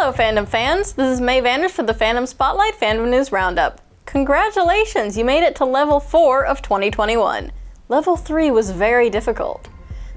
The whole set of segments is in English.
Hello fandom fans, this is May Vanders for the Fandom Spotlight Fandom News Roundup. Congratulations, you made it to level 4 of 2021. Level 3 was very difficult.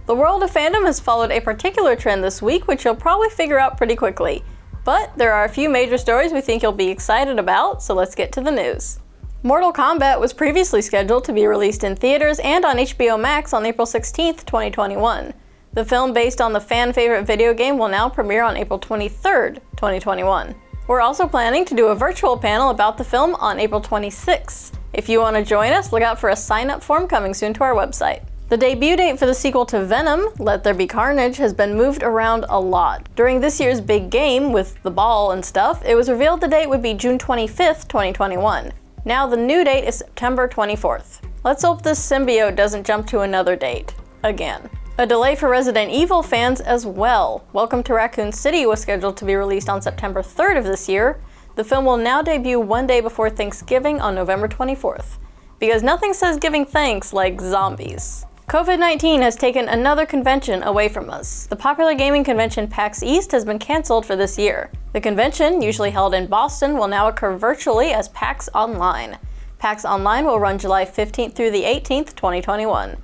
The world of fandom has followed a particular trend this week, which you'll probably figure out pretty quickly. But there are a few major stories we think you'll be excited about, so let's get to the news. Mortal Kombat was previously scheduled to be released in theaters and on HBO Max on April 16th, 2021. The film based on the fan-favorite video game will now premiere on April 23rd, 2021. We're also planning to do a virtual panel about the film on April 26th. If you want to join us, look out for a sign-up form coming soon to our website. The debut date for the sequel to Venom, Let There Be Carnage, has been moved around a lot. During this year's big game, with the ball and stuff, it was revealed the date would be June 25th, 2021. Now the new date is September 24th. Let's hope this symbiote doesn't jump to another date. Again. A delay for Resident Evil fans as well. Welcome to Raccoon City was scheduled to be released on September 3rd of this year. The film will now debut one day before Thanksgiving on November 24th. Because nothing says giving thanks like zombies. COVID-19 has taken another convention away from us. The popular gaming convention PAX East has been canceled for this year. The convention, usually held in Boston, will now occur virtually as PAX Online. PAX Online will run July 15th through the 18th, 2021.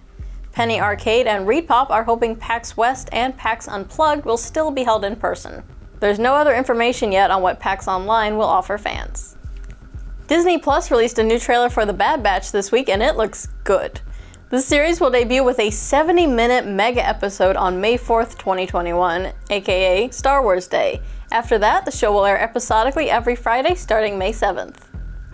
Penny Arcade and ReedPop are hoping PAX West and PAX Unplugged will still be held in person. There's no other information yet on what PAX Online will offer fans. Disney Plus released a new trailer for The Bad Batch this week and it looks good. The series will debut with a 70-minute mega episode on May 4th, 2021, aka Star Wars Day. After that, the show will air episodically every Friday starting May 7th.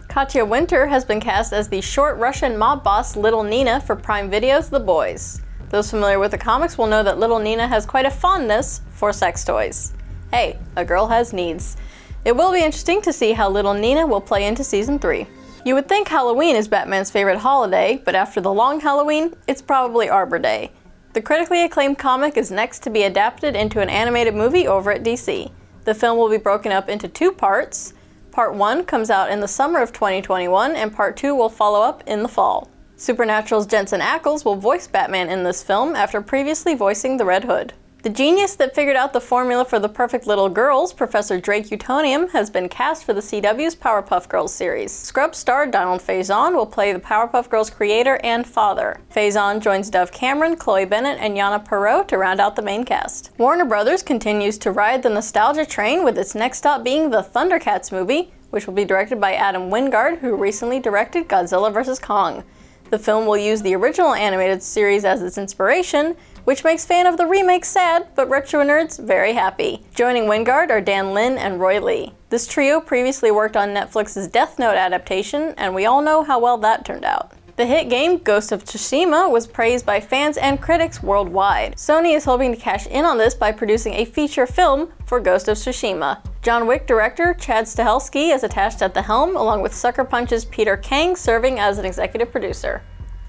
Katya Winter has been cast as the short Russian mob boss Little Nina for Prime Video's The Boys. Those familiar with the comics will know that Little Nina has quite a fondness for sex toys. Hey, a girl has needs. It will be interesting to see how Little Nina will play into Season 3. You would think Halloween is Batman's favorite holiday, but after the long Halloween, it's probably Arbor Day. The critically acclaimed comic is next to be adapted into an animated movie over at DC. The film will be broken up into 2 parts. Part 1 comes out in the summer of 2021, and Part 2 will follow up in the fall. Supernatural's Jensen Ackles will voice Batman in this film after previously voicing the Red Hood. The genius that figured out the formula for the perfect little girls, Professor Drake Utonium, has been cast for the CW's Powerpuff Girls series. Scrubs star Donald Faison will play the Powerpuff Girls creator and father. Faison joins Dove Cameron, Chloe Bennett, and Yana Perrault to round out the main cast. Warner Brothers continues to ride the nostalgia train, with its next stop being the Thundercats movie, which will be directed by Adam Wingard, who recently directed Godzilla vs. Kong. The film will use the original animated series as its inspiration, which makes fan of the remake sad, but retro nerds very happy. Joining Wingard are Dan Lin and Roy Lee. This trio previously worked on Netflix's Death Note adaptation, and we all know how well that turned out. The hit game Ghost of Tsushima was praised by fans and critics worldwide. Sony is hoping to cash in on this by producing a feature film for Ghost of Tsushima. John Wick director Chad Stahelski is attached at the helm, along with Sucker Punch's Peter Kang serving as an executive producer.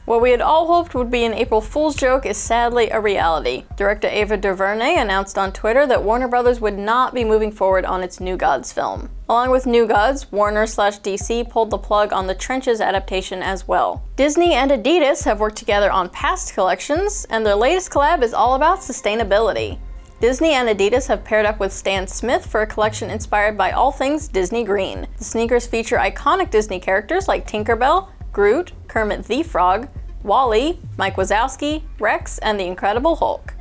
What we had all hoped would be an April Fool's joke is sadly a reality. Director Ava DuVernay announced on Twitter that Warner Brothers would not be moving forward on its New Gods film. Along with New Gods, Warner/DC pulled the plug on the Trenches adaptation as well. Disney and Adidas have worked together on past collections, and their latest collab is all about sustainability. Disney and Adidas have paired up with Stan Smith for a collection inspired by all things Disney Green. The sneakers feature iconic Disney characters like Tinkerbell, Groot, Kermit the Frog, WALL-E, Mike Wazowski, Rex, and the Incredible Hulk.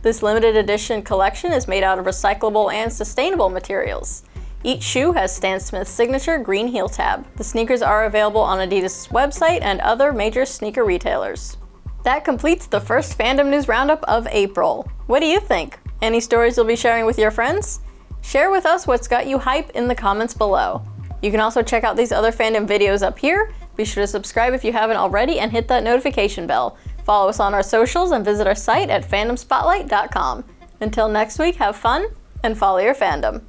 This limited edition collection is made out of recyclable and sustainable materials. Each shoe has Stan Smith's signature green heel tab. The sneakers are available on Adidas' website and other major sneaker retailers. That completes the first Fandom News Roundup of April. What do you think? Any stories you'll be sharing with your friends? Share with us what's got you hype in the comments below. You can also check out these other fandom videos up here. Be sure to subscribe if you haven't already and hit that notification bell. Follow us on our socials and visit our site at fandomspotlight.com. Until next week, have fun and follow your fandom.